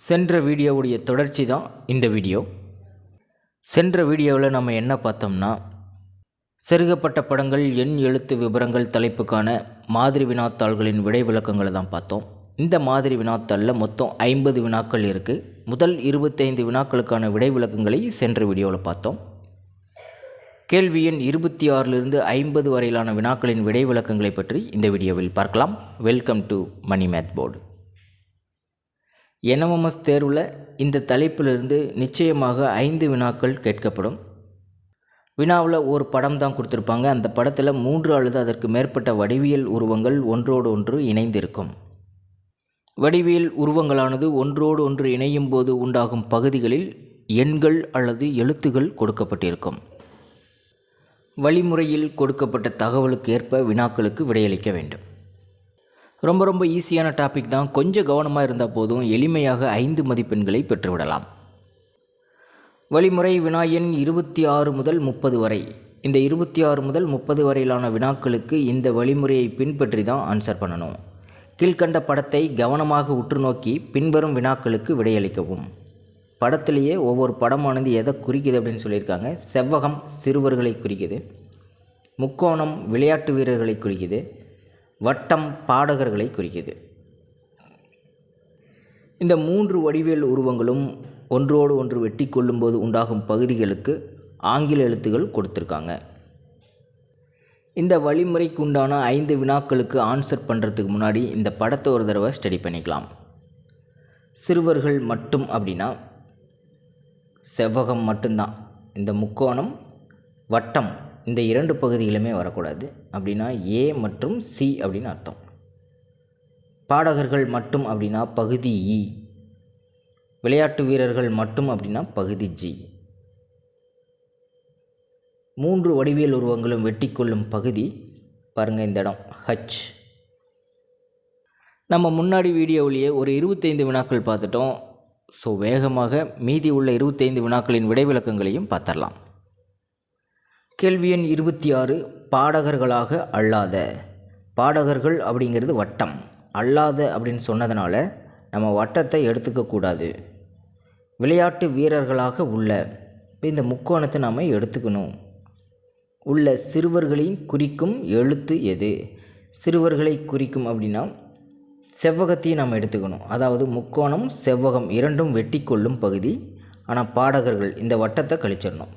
சென்ற வீடியோவுடைய தொடர்ச்சி தான் இந்த வீடியோ. சென்ற வீடியோவில் நம்ம என்ன பார்த்தோம்னா, செருகப்பட்ட படங்கள் எண் எழுத்து விவரங்கள் தலைப்புக்கான மாதிரி வினாத்தாள்களின் விடை விளக்கங்களை தான் பார்த்தோம். இந்த மாதிரி வினாத்தாளில் மொத்தம் 50 வினாக்கள் இருக்குது. முதல் 25 வினாக்களுக்கான விடை விளக்கங்களை சென்ற வீடியோவில் பார்த்தோம். கேள்வி எண் 26லிருந்து 50 வரையிலான வினாக்களின் விடை விளக்கங்களை பற்றி இந்த வீடியோவில் பார்க்கலாம். Welcome to Mani math board. NMMS தேர்வில் இந்த தலைப்பிலிருந்து நிச்சயமாக 5 வினாக்கள் கேட்கப்படும். வினாவில் ஒரு படம் தான் கொடுத்துருப்பாங்க. அந்த படத்தில் 3 அல்லது அதற்கு மேற்பட்ட வடிவியல் உருவங்கள் ஒன்றோடு ஒன்று இணைந்திருக்கும். வடிவியல் உருவங்களானது ஒன்றோடு ஒன்று இணையும் போது உண்டாகும் பகுதிகளில் எண்கள் அல்லது எழுத்துகள் கொடுக்கப்பட்டிருக்கும். வழிமுறையில் கொடுக்கப்பட்ட தகவலுக்கு ஏற்ப வினாக்களுக்கு விடையளிக்க வேண்டும். ரொம்ப ஈஸியான டாபிக் தான். கொஞ்சம் கவனமாக இருந்தால் போதும், எளிமையாக 5 மதிப்பெண்களை பெற்றுவிடலாம். வழிமுறை வினா எண் 26 முதல் 30 வரை. இந்த 26 முதல் 30 வரையிலான வினாக்களுக்கு இந்த வழிமுறையை பின்பற்றி தான் ஆன்சர் பண்ணணும். கீழ்கண்ட படத்தை கவனமாக உற்று நோக்கி பின்வரும் வினாக்களுக்கு விடையளிக்கவும். படத்திலேயே ஒவ்வொரு படமானது எதை குறிக்குது அப்படின்னு சொல்லியிருக்காங்க. செவ்வகம் சிறுவர்களை குறிக்குது, முக்கோணம் விளையாட்டு வீரர்களை குறிக்குது, வட்டம் பாடகர்களை குறிக்குது. இந்த 3 வடிவியல் உருவங்களும் ஒன்றோடு ஒன்று வெட்டி கொள்ளும்போது உண்டாகும் பகுதிகளுக்கு ஆங்கில எழுத்துக்கள் கொடுத்துருக்காங்க. இந்த வழிமுறைக்கு உண்டான 5 வினாக்களுக்கு ஆன்சர் பண்ணுறதுக்கு முன்னாடி இந்த படத்தை ஒரு தடவை ஸ்டடி பண்ணிக்கலாம். சிறுவர்கள் மட்டும் அப்படின்னா செவ்வகம் மட்டும்தான். இந்த முக்கோணம் வட்டம் இந்த 2 பகுதிகளுமே வரக்கூடாது. அப்படின்னா A மற்றும் C அப்படின்னு அர்த்தம். பாடகர்கள் மட்டும் அப்படின்னா பகுதி E. விளையாட்டு வீரர்கள் மட்டும் அப்படின்னா பகுதி G. 3 வடிவியல் உருவங்களும் வெட்டி கொள்ளும் பகுதி பாருங்கள், இந்த இடம் H. நம்ம முன்னாடி வீடியோவிலேயே ஒரு 25 வினாக்கள் பார்த்துட்டோம். ஸோ வேகமாக மீதி உள்ள 25 வினாக்களின் விடை விளக்கங்களையும் பார்த்துடலாம். கேள்வி எண் 26 பாடகர்களாக அல்லாத. பாடகர்கள் அப்படிங்கிறது வட்டம், அல்லாத அப்படின்னு சொன்னதுனால நம்ம வட்டத்தை எடுத்துக்கக்கூடாது. விளையாட்டு வீரர்களாக உள்ள, இப்போ இந்த முக்கோணத்தை நாம் எடுத்துக்கணும். உள்ள சிறுவர்களின் குறிக்கும் எழுத்து எது? சிறுவர்களை குறிக்கும் அப்படின்னா செவ்வகத்தையும் நாம் எடுத்துக்கணும். அதாவது முக்கோணம் செவ்வகம் இரண்டும் வெட்டி கொள்ளும் பகுதி. ஆனால் பாடகர்கள் இந்த வட்டத்தை கழிச்சிடணும்.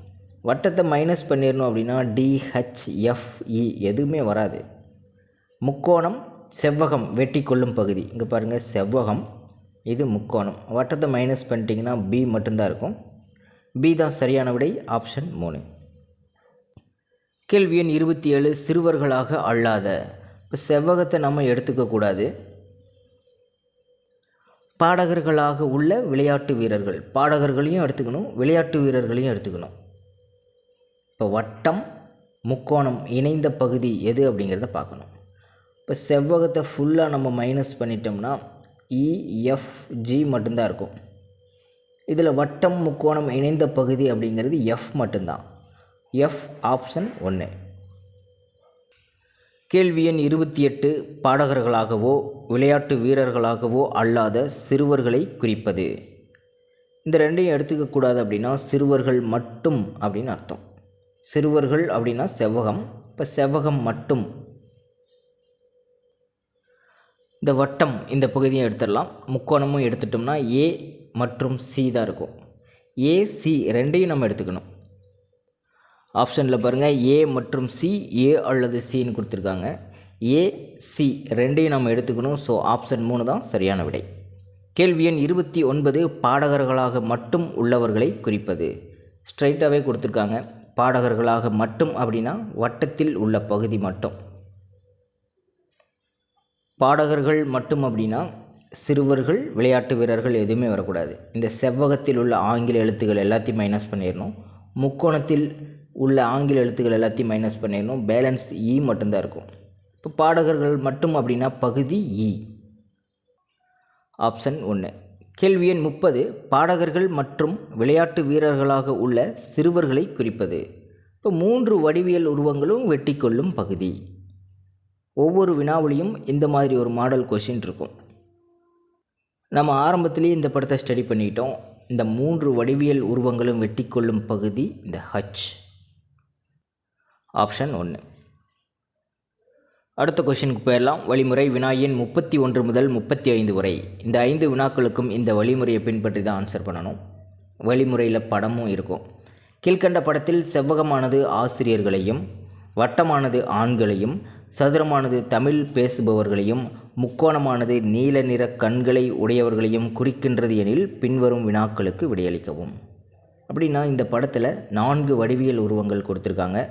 வட்டத்தை மைனஸ் பண்ணிடணும் அப்படின்னா DHFE எதுவுமே வராது. முக்கோணம் செவ்வகம் வெட்டி கொள்ளும் பகுதி. இங்கே பாருங்கள், செவ்வகம், இது முக்கோணம். வட்டத்தை மைனஸ் பண்ணிட்டீங்கன்னா B மட்டும்தான் இருக்கும். B தான் சரியான விடை, ஆப்ஷன் 3. கேள்வி எண் 27 சிறுவர்களாக அல்லாத. இப்போ செவ்வகத்தை நம்ம எடுத்துக்கக்கூடாது. பாடகர்களாக உள்ள விளையாட்டு வீரர்கள், பாடகர்களையும் எடுத்துக்கணும், விளையாட்டு வீரர்களையும் எடுத்துக்கணும். இப்போ வட்டம் முக்கோணம் இணைந்த பகுதி எது அப்படிங்கிறத பார்க்கணும். இப்போ செவ்வகத்தை ஃபுல்லாக நம்ம மைனஸ் பண்ணிட்டோம்னா EFG மட்டும்தான் இருக்கும். இதில் வட்டம் முக்கோணம் இணைந்த பகுதி அப்படிங்கிறது F மட்டும்தான். F option 1. கேள்வி எண் 28 பாடகர்களாகவோ விளையாட்டு வீரர்களாகவோ அல்லாத சிறுவர்களை குறிப்பது. இந்த ரெண்டையும் எடுத்துக்கக்கூடாது. அப்படின்னா சிறுவர்கள் மட்டும் அப்படின்னு அர்த்தம். சிறுவர்கள் அப்படின்னா செவ்வகம். இப்போ செவ்வகம் மட்டும். இந்த வட்டம் இந்த பகுதியும் எடுத்துடலாம். முக்கோணமும் எடுத்துட்டோம்னா A மற்றும் C தான் இருக்கும். AC ரெண்டையும் நம்ம எடுத்துக்கணும். ஆப்ஷனில் பாருங்கள், A மற்றும் C, A அல்லது Cன்னு கொடுத்துருக்காங்க. AC ரெண்டையும் நம்ம எடுத்துக்கணும். ஸோ ஆப்ஷன் 3 தான் சரியான விடை. கேள்வி எண் 29 பாடகர்களாக மட்டும் உள்ளவர்களை குறிப்பது. ஸ்ட்ரைட்டாகவே கொடுத்துருக்காங்க. பாடகர்களாக மட்டும் அப்படின்னா வட்டத்தில் உள்ள பகுதி மட்டும். பாடகர்கள் மட்டும் அப்படின்னா சிறுவர்கள் விளையாட்டு வீரர்கள் எதுவுமே வரக்கூடாது. இந்த செவ்வகத்தில் உள்ள ஆங்கில எழுத்துக்கள் எல்லாத்தையும் மைனஸ் பண்ணிடணும். முக்கோணத்தில் உள்ள ஆங்கில எழுத்துக்கள் எல்லாத்தையும் மைனஸ் பண்ணிடணும். பேலன்ஸ் E மட்டும்தான் இருக்கும். இப்போ பாடகர்கள் மட்டும் அப்படின்னா பகுதி E, ஆப்ஷன் 1. கேள்வி எண் 30 பாடகர்கள் மற்றும் விளையாட்டு வீரர்களாக உள்ள சிறுவர்களை குறிப்பது. இப்போ 3 வடிவியல் உருவங்களும் வெட்டி கொள்ளும் பகுதி. ஒவ்வொரு வினாவிலையும் இந்த மாதிரி ஒரு மாடல் கொஷின் இருக்கும். நம்ம ஆரம்பத்திலேயே இந்த படத்தை ஸ்டடி பண்ணிட்டோம். இந்த 3 வடிவியல் உருவங்களும் வெட்டிக்கொள்ளும் பகுதி இந்த ஹச். ஆப்ஷன் 1. அடுத்த கொஷினுக்கு போயிடலாம். வழிமுறை வினா எண் 31 முதல் 35 வரை. இந்த 5 வினாக்களுக்கும் இந்த வழிமுறையை பின்பற்றி தான் ஆன்சர் பண்ணணும். வழிமுறையில் படமும் இருக்கும். கீழ்கண்ட படத்தில் செவ்வகமானது ஆசிரியர்களையும், வட்டமானது ஆண்களையும், சதுரமானது தமிழ் பேசுபவர்களையும், முக்கோணமானது நீல நிற கண்களை உடையவர்களையும் குறிக்கின்றது எனில் பின்வரும் வினாக்களுக்கு விடையளிக்கவும். அப்படின்னா இந்த படத்தில் 4 வடிவியல் உருவங்கள் கொடுத்துருக்காங்க.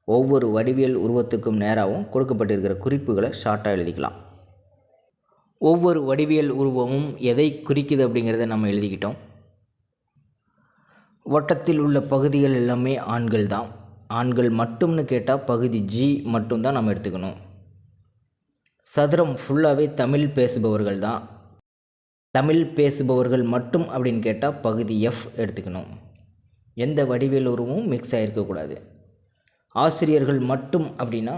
ஒவ்வொரு வடிவியல் உருவத்துக்கும் நேராகவும் கொடுக்கப்பட்டிருக்கிற குறிப்புகளை ஷார்ட்டாக எழுதிக்கலாம். ஒவ்வொரு வடிவியல் உருவமும் எதை குறிக்குது அப்படிங்கிறத நம்ம எழுதிக்கிட்டோம். வட்டத்தில் உள்ள பகுதிகள் எல்லாமே ஆண்கள் தான். ஆண்கள் மட்டும்னு கேட்டால் பகுதி ஜி மட்டும்தான் நம்ம எடுத்துக்கணும். சதுரம் ஃபுல்லாகவே தமிழ் பேசுபவர்கள் தான். தமிழ் பேசுபவர்கள் மட்டும் அப்படின்னு கேட்டால் பகுதி எஃப் எடுத்துக்கணும். எந்த வடிவியல் உருவமும் மிக்ஸ் ஆகிருக்கக்கூடாது. ஆசிரியர்கள் மட்டும் அப்படின்னா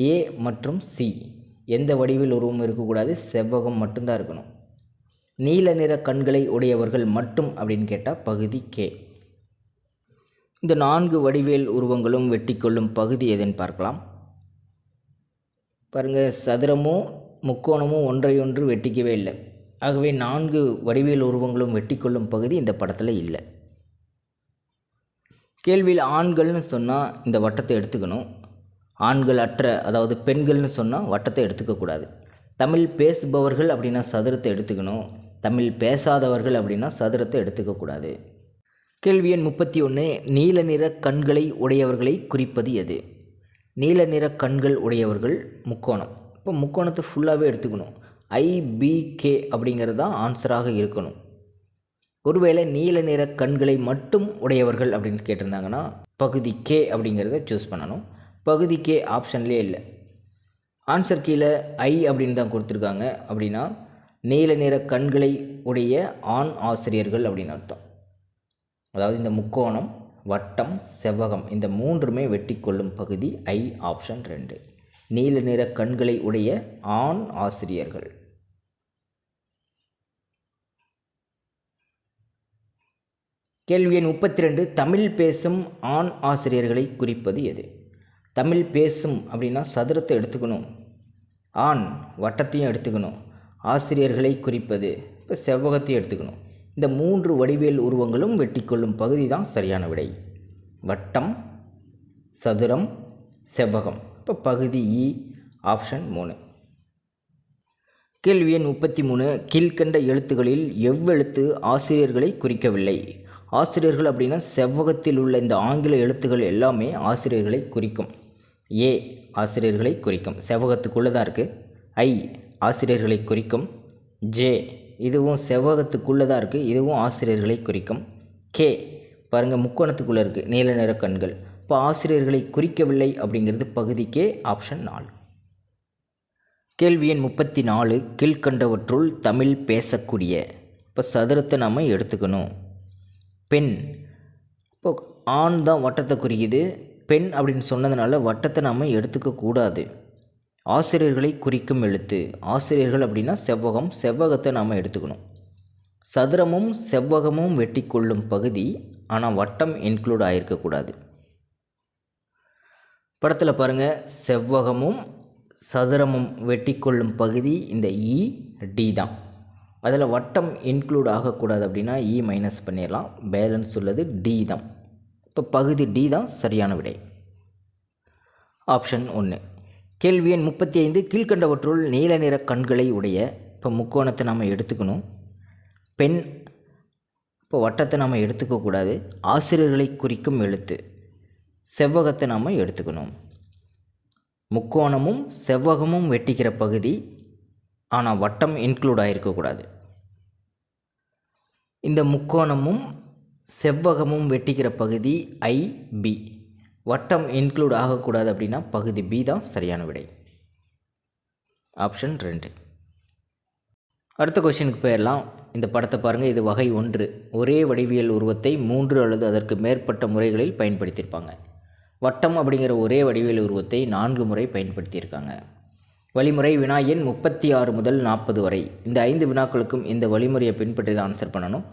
ஏ மற்றும் சி. எந்த வடிவியல் உருவமும் இருக்கக்கூடாது, செவ்வகம் மட்டும்தான் இருக்கணும். நீல நிற கண்களை உடையவர்கள் மட்டும் அப்படின்னு கேட்டால் பகுதி கே. இந்த 4 வடிவியல் உருவங்களும் வெட்டிக்கொள்ளும் பகுதி எதுன்னு பார்க்கலாம். பாருங்கள், சதுரமும் முக்கோணமும் ஒன்றையொன்று வெட்டிக்கவே இல்லை. ஆகவே 4 வடிவியல் உருவங்களும் வெட்டிக்கொள்ளும் பகுதி இந்த படத்தில் இல்லை. கேள்வியில் ஆண்கள்னு சொன்னால் இந்த வட்டத்தை எடுத்துக்கணும். ஆண்கள் அற்ற, அதாவது பெண்கள்னு சொன்னால் வட்டத்தை எடுத்துக்கக்கூடாது. தமிழ் பேசுபவர்கள் அப்படின்னா சதுரத்தை எடுத்துக்கணும். தமிழ் பேசாதவர்கள் அப்படின்னா சதுரத்தை எடுத்துக்கக்கூடாது. கேள்வி எண் 31. நீல நிற கண்களை உடையவர்களை குறிப்பது எது? நீல நிற கண்கள் உடையவர்கள் முக்கோணம். இப்போ முக்கோணத்தை ஃபுல்லாகவே எடுத்துக்கணும். IBK அப்படிங்கிறது தான் ஆன்சராக இருக்கணும். ஒருவேளை நீல நிற கண்களை மட்டும் உடையவர்கள் அப்படின்னு கேட்டிருந்தாங்கன்னா பகுதி கே அப்படிங்கிறத சூஸ் பண்ணணும். பகுதி கே ஆப்ஷன்லேயே இல்லை. ஆன்சர் கீழே ஐ அப்படின்னு தான் கொடுத்துருக்காங்க. அப்படின்னா நீல நிற கண்களை உடைய ஆண் ஆசிரியர்கள் அப்படின்னு அர்த்தம். அதாவது இந்த முக்கோணம், வட்டம், செவ்வகம் இந்த 3மே வெட்டி கொள்ளும் பகுதி ஐ. ஆப்ஷன் 2. நீல நிற கண்களை உடைய ஆண் ஆசிரியர்கள். கேள்வி எண் 32. தமிழ் பேசும் ஆண் ஆசிரியர்களை குறிப்பது எது? தமிழ் பேசும் அப்படின்னா சதுரத்தை எடுத்துக்கணும். ஆண் வட்டத்தையும் எடுத்துக்கணும். ஆசிரியர்களை குறிப்பது இப்போ செவ்வகத்தையும் எடுத்துக்கணும். இந்த 3 வடிவியல் உருவங்களும் வெட்டிக்கொள்ளும் பகுதி தான் சரியான விடை. வட்டம், சதுரம், செவ்வகம். இப்போ பகுதி இ. ஆப்ஷன் 3. கேள்வி எண் 33. கீழ்கண்ட எழுத்துக்களில் எவ்வெழுத்து ஆசிரியர்களை குறிக்கவில்லை? ஆசிரியர்கள் அப்படின்னா செவ்வகத்தில் உள்ள இந்த ஆங்கில எழுத்துக்கள் எல்லாமே ஆசிரியர்களை குறிக்கும். ஏ ஆசிரியர்களை குறிக்கும், செவ்வகத்துக்குள்ளே தான் இருக்குது. ஐ ஆசிரியர்களை குறிக்கும். ஜே இதுவும் செவ்வகத்துக்குள்ளே தான் இருக்குது, இதுவும் ஆசிரியர்களை குறிக்கும். கே பாருங்கள் முக்கோணத்துக்குள்ளே இருக்குது, நீல நிற கண்கள். இப்போ ஆசிரியர்களை குறிக்கவில்லை அப்படிங்கிறது பகுதி கே. ஆப்ஷன் 4. கேள்வி எண் 34. கீழ்கண்டவற்றுள் தமிழ் பேசக்கூடிய. இப்போ சதுரத்தை நாம் எடுத்துக்கணும். பெண் இப்போ ஆண் தான் வட்டத்தை குறிக்குது. பெண் அப்படின்னு சொன்னதுனால வட்டத்தை நாம் எடுத்துக்கக்கூடாது. ஆசிரியர்களை குறிக்கும் எழுத்து. ஆசிரியர்கள் அப்படின்னா செவ்வகம், செவ்வகத்தை நாம் எடுத்துக்கணும். சதுரமும் செவ்வகமும் வெட்டி கொள்ளும் பகுதி, ஆனால் வட்டம் இன்க்ளூட் ஆகிருக்கக்கூடாது. படத்தில் பாருங்கள், செவ்வகமும் சதுரமும் வெட்டி கொள்ளும் பகுதி இந்த டி தான். அதில் வட்டம் இன்க்ளூட் ஆகக்கூடாது. அப்படின்னா மைனஸ் பண்ணிடலாம். பேலன்ஸ் உள்ளது டி தான். இப்போ பகுதி டி தான் சரியான விடை. ஆப்ஷன் 1. கேள்வி எண் 35. கீழ்கண்டவற்றுள் நீல நிற கண்களை உடைய. இப்போ முக்கோணத்தை நாம் எடுத்துக்கணும். பெண் இப்போ வட்டத்தை நாம் எடுத்துக்கக்கூடாது. ஆசிரியர்களை குறிக்கும் எழுத்து. செவ்வகத்தை நாம் எடுத்துக்கணும். முக்கோணமும் செவ்வகமும் வெட்டிக்கிற பகுதி, ஆனால் வட்டம் இன்க்ளூட் ஆகிருக்கக்கூடாது. இந்த முக்கோணமும் செவ்வகமும் வெட்டிக்கிற பகுதி IB. வட்டம் இன்க்ளூட் ஆகக்கூடாது. அப்படின்னா பகுதி பி தான் சரியான விடை. ஆப்ஷன் 2. அடுத்த கொஸ்டினுக்கு போயிடலாம். இந்த படத்தை பாருங்கள். இது வகை 1. ஒரே வடிவியல் உருவத்தை 3 அல்லது அதற்கு மேற்பட்ட முறைகளில் பயன்படுத்தியிருப்பாங்க. வட்டம் அப்படிங்கிற ஒரே வடிவியல் உருவத்தை 4 முறை பயன்படுத்தியிருக்காங்க. வழிமுறை வினா எண் 36 முதல் 40 வரை. இந்த 5 வினாக்களுக்கும் இந்த வழிமுறையை பின்பற்றி தான் ஆன்சர் பண்ணணும்.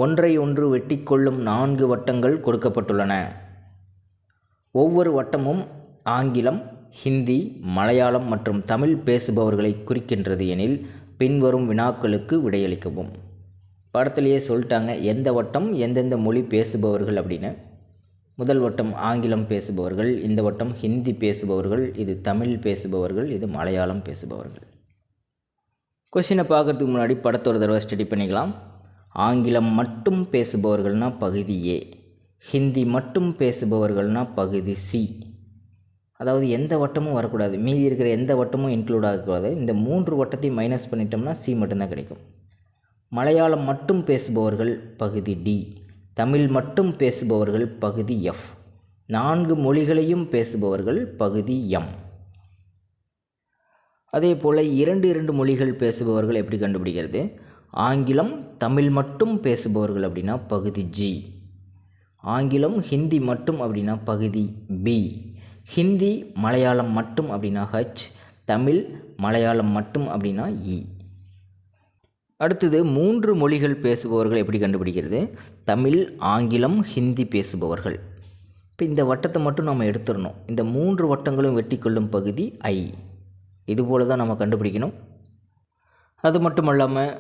ஒன்றை ஒன்று வெட்டி கொள்ளும் 4 வட்டங்கள் கொடுக்கப்பட்டுள்ளன. ஒவ்வொரு வட்டமும் ஆங்கிலம், ஹிந்தி, மலையாளம் மற்றும் தமிழ் பேசுபவர்களை குறிக்கின்றது எனில் பின்வரும் வினாக்களுக்கு விடையளிக்கவும். படத்திலேயே சொல்லிட்டாங்க எந்த வட்டம் எந்தெந்த மொழி பேசுபவர்கள் அப்படின்னு. முதல் வட்டம் ஆங்கிலம் பேசுபவர்கள், இந்த வட்டம் ஹிந்தி பேசுபவர்கள், இது தமிழ் பேசுபவர்கள், இது மலையாளம் பேசுபவர்கள். கொஸ்டினை பார்க்குறதுக்கு முன்னாடி படத்தை ஒரு தடவை ஸ்டடி பண்ணிக்கலாம். ஆங்கிலம் மட்டும் பேசுபவர்கள்னால் பகுதி ஏ, ஹிந்தி மட்டும் பேசுபவர்கள்னால் பகுதி சி. அதாவது எந்த வட்டமும் வரக்கூடாது, மீதி இருக்கிற எந்த வட்டமும் இன்க்ளூட் ஆகக்கூடாது. இந்த 3 வட்டத்தையும் மைனஸ் பண்ணிட்டோம்னா சி மட்டும்தான் கிடைக்கும். மலையாளம் மட்டும் பேசுபவர்கள் பகுதி டி, தமிழ் மட்டும் பேசுபவர்கள் பகுதி எஃப், 4 மொழிகளையும் பேசுபவர்கள் பகுதி எம். அதே போல் 2 மொழிகள் பேசுபவர்கள் எப்படி கண்டுபிடிக்கிறது? ஆங்கிலம் தமிழ் மட்டும் பேசுபவர்கள் அப்படின்னா பகுதி ஜி, ஆங்கிலம் ஹிந்தி மட்டும் அப்படின்னா பகுதி பி, ஹிந்தி மலையாளம் மட்டும் அப்படின்னா ஹச், தமிழ் மலையாளம் மட்டும் அப்படின்னா இ. அடுத்தது 3 மொழிகள் பேசுபவர்கள் எப்படி கண்டுபிடிக்கிறது? தமிழ், ஆங்கிலம், ஹிந்தி பேசுபவர்கள். இப்போ இந்த வட்டத்தை மட்டும் நம்ம எடுத்துடணும். இந்த 3 வட்டங்களும் வெட்டி கொள்ளும் பகுதி ஐ. இதுபோல் தான் நம்ம கண்டுபிடிக்கணும். அது மட்டும் இல்லாமல்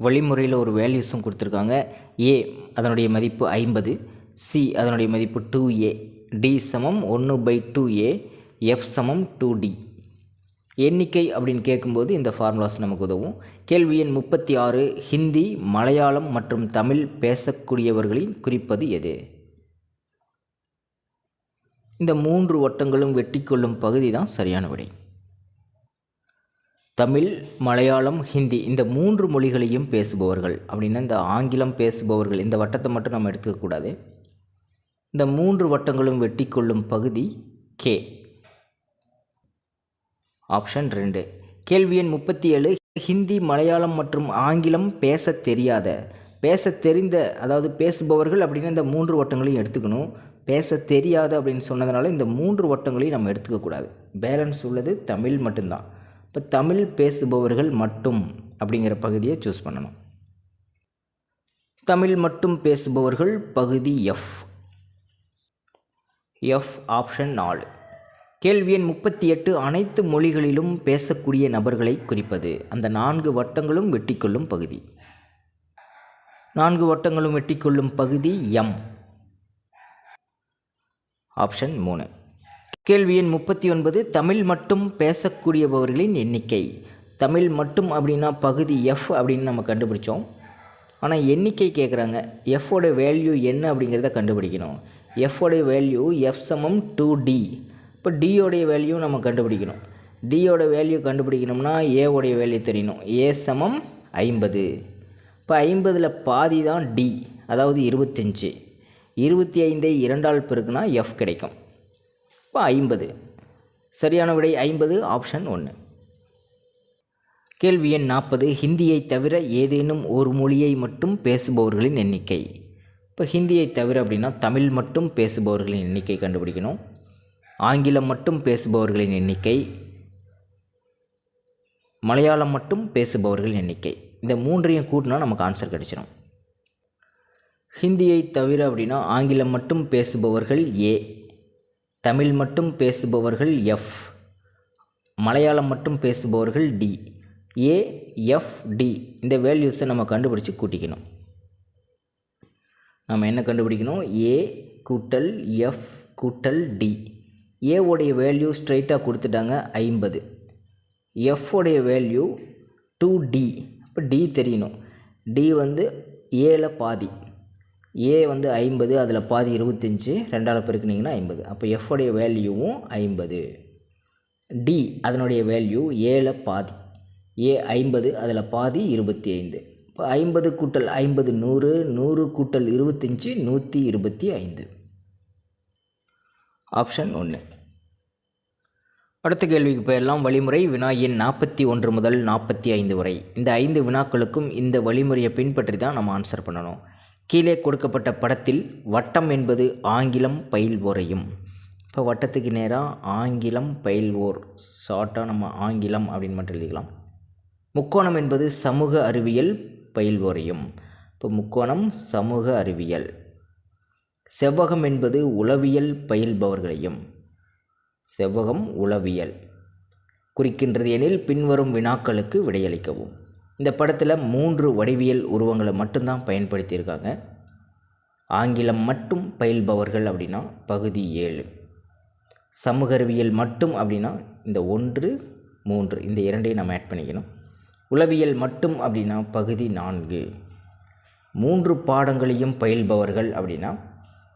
வழிமுறையில் ஒரு வேல்யூஸும் கொடுத்துருக்காங்க. ஏ அதனுடைய மதிப்பு 50, சி அதனுடைய மதிப்பு 2a, டி சமம் 1/2a, எஃப் சமம் 2d. எண்ணிக்கை அப்படின்னு கேட்கும்போது இந்த ஃபார்முலாஸ் நமக்கு உதவும். கேள்வி எண் 36, ஹிந்தி, மலையாளம் மற்றும் தமிழ் பேசக்கூடியவர்களின் குறிப்பது எது? இந்த 3 வட்டங்களும் வெட்டி கொள்ளும் பகுதி தான் சரியான விடை. தமிழ், மலையாளம், ஹிந்தி இந்த 3 மொழிகளையும் பேசுபவர்கள் அப்படின்னா இந்த ஆங்கிலம் பேசுபவர்கள் இந்த வட்டத்தை மட்டும் நம்ம எடுக்கக்கூடாது. இந்த 3 வட்டங்களும் வெட்டி கொள்ளும் பகுதி கே. ஆப்ஷன் 2. கேள்வி எண் 37, ஹிந்தி, மலையாளம் மற்றும் ஆங்கிலம் பேச தெரிந்த அதாவது பேசுபவர்கள் அப்படின்னா இந்த 3 வட்டங்களையும் எடுத்துக்கணும். பேச தெரியாது அப்படின்னு சொன்னதுனால இந்த 3 வட்டங்களையும் நம்ம எடுத்துக்கக்கூடாது. பேலன்ஸ் உள்ளது தமிழ் மட்டும்தான். இப்போ தமிழ் பேசுபவர்கள் மட்டும் அப்படிங்கிற பகுதியை சூஸ் பண்ணணும். தமிழ் மட்டும் பேசுபவர்கள் பகுதி எஃப். F option 4. கேள்வி எண் 38, அனைத்து மொழிகளிலும் பேசக்கூடிய நபர்களை குறிப்பது. அந்த 4 வட்டங்களும் வெட்டிக்கொள்ளும் பகுதி. 4 வட்டங்களும் வெட்டிக்கொள்ளும் பகுதி எம். ஆப்ஷன் 3. கேள்வி எண் 39, தமிழ் மட்டும் பேசக்கூடியவர்களின் எண்ணிக்கை. தமிழ் மட்டும் அப்படின்னா பகுதி எஃப் அப்படின்னு நம்ம கண்டுபிடிச்சோம். ஆனால் எண்ணிக்கை கேட்குறாங்க. எஃபோட வேல்யூ என்ன அப்படிங்கிறத கண்டுபிடிக்கணும். எஃபோடைய வேல்யூ எஃப் சமம் 2d. இப்போ டியோடைய வேல்யூ நம்ம கண்டுபிடிக்கணும். டியோட வேல்யூ கண்டுபிடிக்கணும்னா ஏவோடைய வேல்யூ தெரியணும். ஏ சமம் 50. இப்போ 50ல் பாதி தான் டி, அதாவது 25. 25ஐ 2ஆல் பெருக்குனா எஃப் கிடைக்கும். இப்போ 50. சரியான விடை 50, ஆப்ஷன் 1. கேள்வி எண் 40, ஹிந்தியை தவிர ஏதேனும் ஒரு மொழியை மட்டும் பேசுபவர்களின் எண்ணிக்கை. இப்போ ஹிந்தியை தவிர அப்படின்னா தமிழ் மட்டும் பேசுபவர்களின் எண்ணிக்கை கண்டுபிடிக்கணும். ஆங்கிலம் மட்டும் பேசுபவர்களின் எண்ணிக்கை, மலையாளம் மட்டும் பேசுபவர்களின் எண்ணிக்கை. இந்த 3ஐயும் கூட்டினா நமக்கு ஆன்சர் கிடைச்சிடும். ஹிந்தியை தவிர அப்படின்னா ஆங்கிலம் மட்டும் பேசுபவர்கள் ஏ, தமிழ் மட்டும் பேசுபவர்கள் எஃப், மலையாளம் மட்டும் பேசுபவர்கள் டி. ஏ, எஃப், டி இந்த வேல்யூஸை நம்ம கண்டுபிடிச்சி கூட்டிக்கணும். நம்ம என்ன கண்டுபிடிக்கணும்? ஏ கூட்டல் எஃப் கூட்டல் டி. ஏவோடைய வேல்யூ ஸ்ட்ரைட்டாக கொடுத்துட்டாங்க 50. எஃப்ஓடைய வேல்யூ 2d. இப்போ டி தெரியணும். டி வந்து ஏல பாதி. ஏ வந்து 50, அதில் பாதி 25, 2ஆல் பெருக்குனிங்கன்னா 50. அப்போ எஃப்ஓடைய வேல்யூவும் 50. டி அதனுடைய வேல்யூ ஏல பாதி. ஏ 50, அதில் பாதி 25. இப்போ 50 கூட்டல் 50 100, 100 கூட்டல் 25 125. ஆப்ஷன் 1. அடுத்த கேள்விக்கு போயிடலாம். வழிமுறை வினா எண் 41 முதல் 45 வரை. இந்த 5 வினாக்களுக்கும் இந்த வழிமுறையை பின்பற்றி தான் நம்ம ஆன்சர் பண்ணணும். கீழே கொடுக்கப்பட்ட படத்தில் வட்டம் என்பது ஆங்கிலம் பயில்வோரையும், இப்போ வட்டத்துக்கு நேராக ஆங்கிலம் பயில்வோர், ஷார்ட்டாக நம்ம ஆங்கிலம் அப்படின்னு மட்டும் எழுதிக்கலாம். முக்கோணம் என்பது சமூக அறிவியல் பயில்வோரையும். இப்போ முக்கோணம் சமூக அறிவியல். செவ்வகம் என்பது உளவியல் பயில்பவர்களையும். செவ்வகம் உளவியல் குறிக்கின்றது எனில் பின்வரும் வினாக்களுக்கு விடையளிக்கவும். இந்த படத்தில் 3 வடிவியல் உருவங்களை மட்டும்தான் பயன்படுத்தியிருக்காங்க. ஆங்கிலம் மட்டும் பயில்பவர்கள் அப்படின்னா பகுதி 7, சமூக அறிவியல் மட்டும் அப்படின்னா இந்த 1, 3 இந்த 2ஐயும் நம்ம ஆட் பண்ணிக்கணும். உளவியல் மட்டும் அப்படின்னா பகுதி 4. 3 பாடங்களையும் பயில்பவர்கள் அப்படின்னா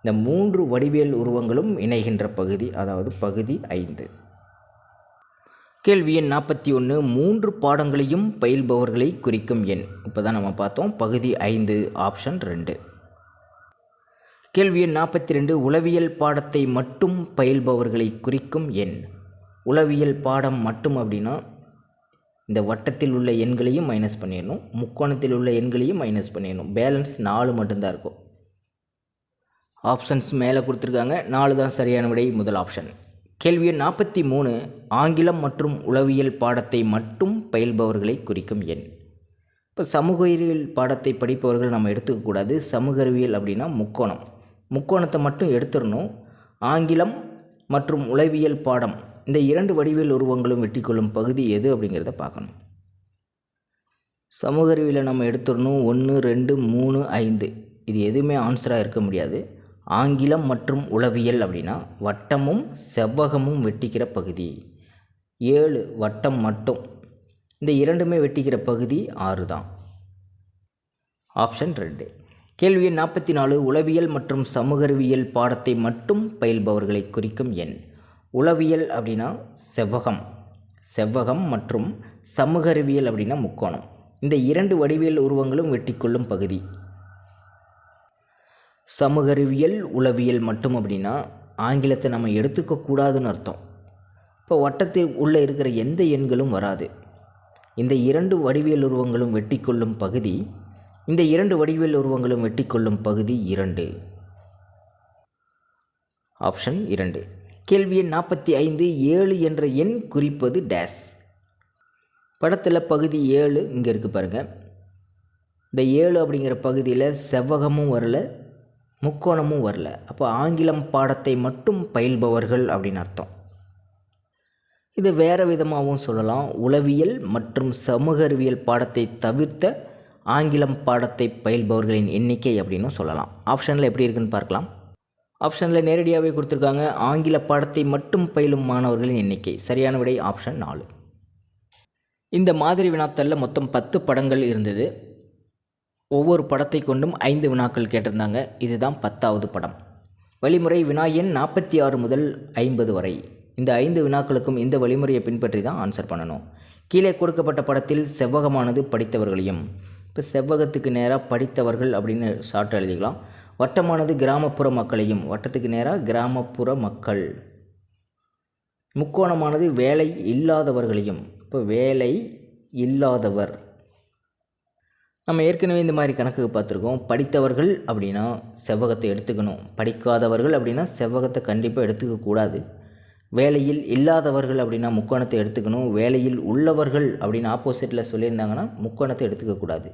இந்த 3 வடிவியல் உருவங்களும் இணைகின்ற பகுதி, அதாவது பகுதி 5. கேள்வி எண் 41, 3 பாடங்களையும் பயில்பவர்களை குறிக்கும் எண். இப்போ தான் நம்ம பார்த்தோம் பகுதி 5 ஆப்ஷன் 2. கேள்வி எண் 42, உளவியல் பாடத்தை மட்டும் பயில்பவர்களை குறிக்கும் எண். உளவியல் பாடம் மட்டும் அப்படின்னா இந்த வட்டத்தில் உள்ள எண்களையும் மைனஸ் பண்ணிடணும், முக்கோணத்தில் உள்ள எண்களையும் மைனஸ் பண்ணிடணும். பேலன்ஸ் 4 மட்டும்தான் இருக்கும். ஆப்ஷன்ஸ் மேலே கொடுத்துருக்காங்க, 4 தான் சரியான விடை, முதல் ஆப்ஷன். கேள்வி எண் 43, ஆங்கிலம் மற்றும் உளவியல் பாடத்தை மட்டும் பயில்பவர்களை குறிக்கும் எண். இப்போ சமூக அறிவியல் பாடத்தை படிப்பவர்கள் நம்ம எடுத்துக்கக்கூடாது. சமூக அறிவியல் அப்படின்னா முக்கோணம், முக்கோணத்தை மட்டும் எடுத்துடணும். ஆங்கிலம் மற்றும் உளவியல் பாடம் இந்த 2 வடிவியல் உருவங்களும் வெட்டிக்கொள்ளும் பகுதி எது அப்படிங்கிறத பார்க்கணும். சமூக அறிவியலை நம்ம எடுத்துடணும். 1, 2, 3, 5 இது எதுவுமே ஆன்சராக இருக்க முடியாது. ஆங்கிலம் மற்றும் உளவியல் அப்படின்னா வட்டமும் செவ்வகமும் வெட்டிக்கிற பகுதி 7, வட்டம் மட்டும் இந்த 2மே வெட்டிக்கிற பகுதி 6 தான். ஆப்ஷன் 2. கேள்வி எண் 44, உளவியல் மற்றும் சமூக அறிவியல் பாடத்தை மட்டும் பயில்பவர்களை குறிக்கும் எண். உளவியல் அப்படின்னா செவ்வகம், செவ்வகம் மற்றும் சமூக அறிவியல் அப்படின்னா முக்கோணம் இந்த 2 வடிவியல் உருவங்களும் வெட்டிக்கொள்ளும் பகுதி. சமூக அறிவியல் உளவியல் மட்டும் அப்படின்னா ஆங்கிலத்தை நம்ம எடுத்துக்கக்கூடாதுன்னு அர்த்தம். இப்போ வட்டத்தில் உள்ளே இருக்கிற எந்த எண்களும் வராது. இந்த 2 வடிவியல் உருவங்களும் வெட்டிக்கொள்ளும் பகுதி, இந்த 2 வடிவியல் உருவங்களும் வெட்டிக்கொள்ளும் பகுதி 2. ஆப்ஷன் 2. கேள்வி எண் 45, 7 என்ற எண் குறிப்பது டேஸ். படத்தில் பகுதி 7 இங்கே இருக்குது பாருங்கள். இந்த 7 அப்படிங்கிற பகுதியில் செவ்வகமும் வரல, முக்கோணமும் வரல. அப்போ ஆங்கிலம் பாடத்தை மட்டும் பயில்பவர்கள் அப்படின்னு அர்த்தம். இது வேறு விதமாகவும் சொல்லலாம். உளவியல் மற்றும் சமூக அறிவியல் பாடத்தை தவிர்த்த ஆங்கிலம் பாடத்தை பயில்பவர்களின் எண்ணிக்கை அப்படின்னு சொல்லலாம். ஆப்ஷனில் எப்படி இருக்குன்னு பார்க்கலாம். ஆப்ஷனில் நேரடியாகவே கொடுத்துருக்காங்க. ஆங்கில பாடத்தை மட்டும் பயிலும் மாணவர்களின் எண்ணிக்கை. சரியான விடை ஆப்ஷன் 4. இந்த மாதிரி வினாத்தலில் மொத்தம் 10 படங்கள் இருந்தது. ஒவ்வொரு படத்தை கொண்டும் 5 வினாக்கள் கேட்டிருந்தாங்க. இதுதான் 10வது படம். வழிமுறை வினா எண் 46 முதல் 50 வரை. இந்த 5 வினாக்களுக்கும் இந்த வழிமுறையை பின்பற்றி தான் ஆன்சர் பண்ணணும். கீழே கொடுக்கப்பட்ட படத்தில் செவ்வகமானது படித்தவர்களையும், இப்போ செவ்வகத்துக்கு நேராக படித்தவர்கள் அப்படின்னு ஷார்ட் எழுதிக்கலாம். வட்டமானது கிராமப்புற மக்களையும், வட்டத்துக்கு நேராக கிராமப்புற மக்கள். முக்கோணமானது வேலை இல்லாதவர்களையும், இப்போ வேலை இல்லாதவர். நம்ம ஏற்கனவே இந்த மாதிரி கணக்கு பார்த்துருக்கோம். படித்தவர்கள் அப்படின்னா செவ்வகத்தை எடுத்துக்கணும், படிக்காதவர்கள் அப்படின்னா செவ்வகத்தை கண்டிப்பாக எடுத்துக்கக்கூடாது. வேலையில் இல்லாதவர்கள் அப்படின்னா முக்கோணத்தை எடுத்துக்கணும். வேலையில் உள்ளவர்கள் அப்படின்னு ஆப்போசிட்டில் சொல்லியிருந்தாங்கன்னா முக்கோணத்தை எடுத்துக்கக்கூடாது.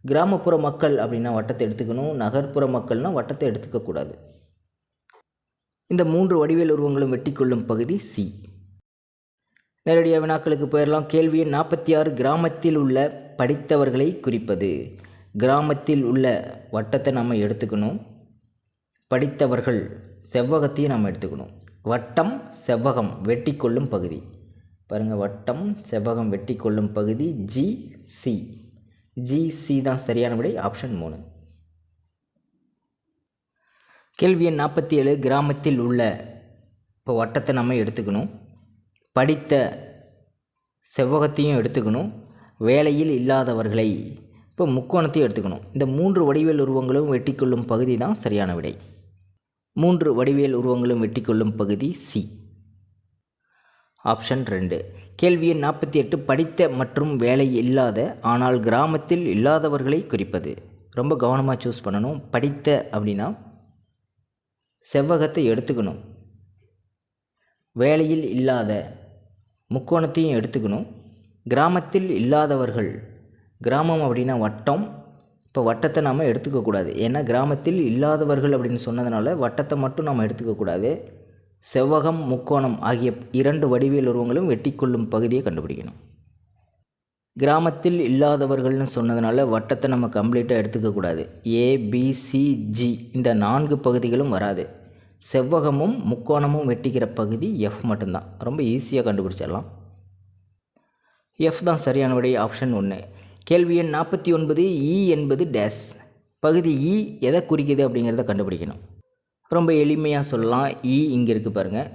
கிராமப்புற மக்கள் அப்படின்னா வட்டத்தை எடுத்துக்கணும். நகர்ப்புற மக்கள்னால் வட்டத்தை எடுத்துக்கக்கூடாது. இந்த 3 வடிவியல் உருவங்களும் வெட்டிக்கொள்ளும் பகுதி சி. நேரடியாக வினாக்களுக்கு போயிடலாம். கேள்வி எண் 46, கிராமத்தில் உள்ள படித்தவர்களை குறிப்பது. கிராமத்தில் உள்ள வட்டத்தை நம்ம எடுத்துக்கணும். படித்தவர்கள் செவ்வகத்தையும் நம்ம எடுத்துக்கணும். வட்டம் செவ்வகம் வெட்டிக்கொள்ளும் பகுதி பாருங்கள். வட்டம் செவ்வகம் வெட்டிக்கொள்ளும் பகுதி ஜிசி. ஜிசி தான் சரியான விடை ஆப்ஷன் 3. கேள்வி எண் 47, கிராமத்தில் உள்ள, இப்போ வட்டத்தை நம்ம எடுத்துக்கணும். படித்த செவ்வகத்தையும் எடுத்துக்கணும். வேலையில் இல்லாதவர்களை, இப்போ முக்கோணத்தையும் எடுத்துக்கணும். இந்த 3 வடிவியல் உருவங்களும் வெட்டிக்கொள்ளும் பகுதி தான் சரியான விடை. 3 வடிவியல் உருவங்களும் வெட்டிக்கொள்ளும் பகுதி சி. ஆப்ஷன் 2. கேள்வி எண் 48, படித்த மற்றும் வேலை இல்லாத ஆனால் கிராமத்தில் இல்லாதவர்களை குறிப்பது. ரொம்ப கவனமாக சூஸ் பண்ணணும். படித்த அப்படின்னா செவ்வகத்தை எடுத்துக்கணும். வேலையில் இல்லாத முக்கோணத்தையும் எடுத்துக்கணும். கிராமத்தில் இல்லாதவர்கள், கிராமம் அப்படின்னா வட்டம். இப்போ வட்டத்தை நாம் எடுத்துக்கக்கூடாது, ஏன்னா கிராமத்தில் இல்லாதவர்கள் அப்படின்னு சொன்னதுனால வட்டத்தை மட்டும் நாம் எடுத்துக்கக்கூடாது. செவ்வகம் முக்கோணம் ஆகிய 2 வடிவியல் உருவங்களும் வெட்டிக்கொள்ளும் பகுதியை கண்டுபிடிக்கணும். கிராமத்தில் இல்லாதவர்கள்னு சொன்னதுனால வட்டத்தை நம்ம கம்ப்ளீட்டாக எடுத்துக்கக்கூடாது. ABCG இந்த 4 பகுதிகளும் வராது. செவ்வகமும் முக்கோணமும் வெட்டிக்கிற பகுதி F மட்டும்தான். ரொம்ப ஈஸியாக கண்டுபிடிச்சிடலாம். F தான் சரியான விடை, ஆப்ஷன் 1. கேள்வி எண் 49. E என்பது டேஸ். பகுதி E எதை குறிக்குது அப்படிங்கிறத கண்டுபிடிக்கணும். ரொம்ப எளிமையாக சொல்லலாம். E இங்கே இருக்குது பாருங்கள்.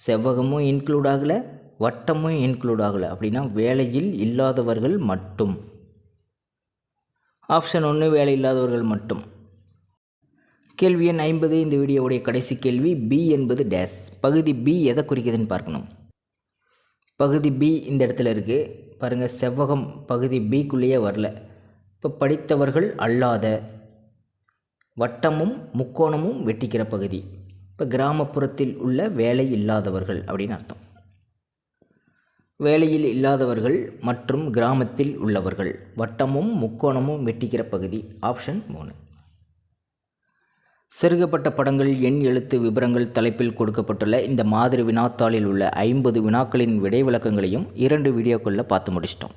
செவ்வகமும் இன்க்ளூட் ஆகலை, வட்டமும் இன்க்ளூட் ஆகலை. அப்படின்னா வேலையில் இல்லாதவர்கள் மட்டும். ஆப்ஷன் 1 வேலை இல்லாதவர்கள் மட்டும். கேள்வி எண் 50. இந்த வீடியோவுடைய கடைசி கேள்வி. B என்பது டேஸ். பகுதி B எதை குறிக்குதுன்னு பார்க்கணும். பகுதி B இந்த இடத்துல இருக்குது பாருங்கள். செவ்வகம் பகுதி Bக்குள்ளேயே வரல. இப்போ படித்தவர்கள் அல்லாத, வட்டமும் முக்கோணமும் வெட்டிக்கிற பகுதி. இப்போ கிராமப்புறத்தில் உள்ள வேலை இல்லாதவர்கள் அப்படின்னு அர்த்தம். வேலையில் இல்லாதவர்கள் மற்றும் கிராமத்தில் உள்ளவர்கள், வட்டமும் முக்கோணமும் வெட்டிக்கிற பகுதி. ஆப்ஷன் 3. செருகப்பட்ட படங்கள், எண், எழுத்து விபரங்கள் தலைப்பில் கொடுக்கப்பட்டுள்ள இந்த மாதிரி வினாத்தாளில் உள்ள 50 வினாக்களின் விடை விளக்கங்களையும் 2 வீடியோக்களில் பார்த்து முடிச்சிட்டோம்.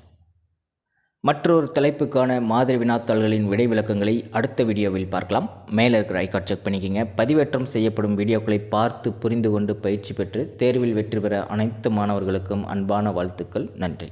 மற்றொரு தலைப்புக்கான மாதிரி வினாத்தாள்களின் விடை விளக்கங்களை அடுத்த வீடியோவில் பார்க்கலாம். மேலே இருக்கிற ஐகார்ட் செக் பண்ணிக்கோங்க. பதிவேற்றம் செய்யப்படும் வீடியோக்களை பார்த்து புரிந்து கொண்டு பயிற்சி பெற்று தேர்வில் வெற்றி பெற அனைத்து மாணவர்களுக்கும் அன்பான வாழ்த்துக்கள். நன்றி.